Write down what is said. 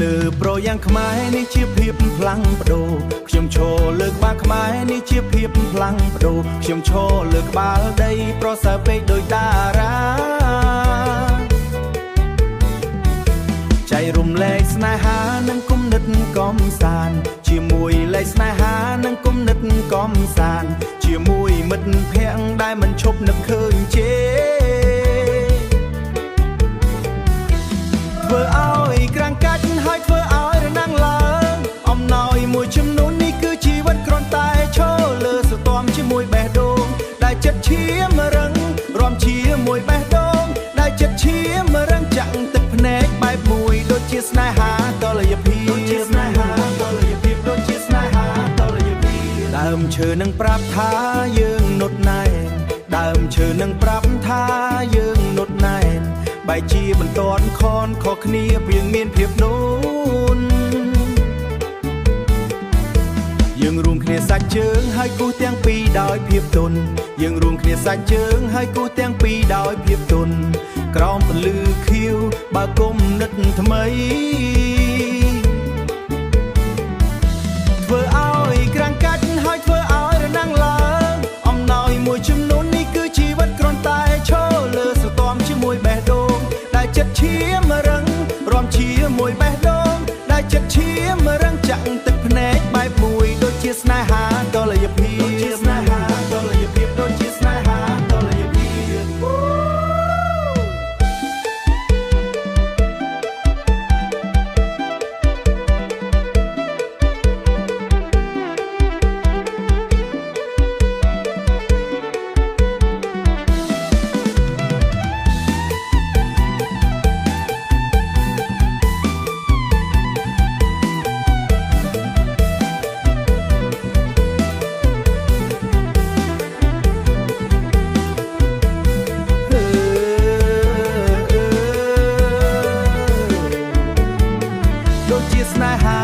លើប្រយ៉ាងខ្មែរនេះជាភាពផ្លាំងបដូរខ្ញុំឈរលើក្បាលខ្មែរនេះជាភាពផ្លាំងបដូរខ្ញុំឈរលើក្បាលដីប្រសើរពេកដោយតារាចែករំលែកស្នេហានិងគំនិតកំសាន្តជាមួយលេខស្នេហានិងគំនិតកំសាន្តជាមួយមិត្តភក្តិដែលមិនឈប់នឹកឃើញជេធ្វើឲ្យក្រាំងកាច់ហើយធ្វើឲ្យរណាំងឡើងអំណោយមួយចំនួននេះគឺជីវិតគ្រាន់តែឈរលើស្រទាំជាមួយបេះដូងដែលចិត្តឈាមរឹងរំជាមួយបេះដូងដែលចិត្តឈាមរឹងចាក់ទឹកភ្នែកបែបមួយដូចជាស្នេហាតលយភាពដូចជាស្នេហាតលយភាពដូចជាស្នេហាតលយភាពដើមឈើនឹងប្រាប់ថាយើងនុតណែនដើមឈើនឹងប្រាប់ថាយើងនុតណែនបែជាមិនតន់ខនខុសគ្នាវាមានភាពនូនយើងរួមគ្នាសាច់ជើងហើយគូទាំងពីរដោយភាពទន់យើងរួមគ្នាសាច់ជើងហើយគូទាំងពីរដោយភាពទន់ក្រោមពន្លឺខៀវបើគុំនិតថ្មីធ្វើឲ្យក្រាំងកាច់ហើយធ្វើឲ្យរណាំងឡើងអំណោយមួយចំនួននេះគឺជីវិតគ្រាន់តែឈរលើស្រទាំជាមួយបេះដូងដែលចិត្តឈាមរឹងរំជាមួយបេះដូងដែលចិត្តឈាមរឹងចាក់ទឹកភ្នែកបែបមួយដូចជាស្នេហាតលយភាពដូចជាស្នេហាតលយភាពដូចជាស្នេហាតលយភាពស្នេហា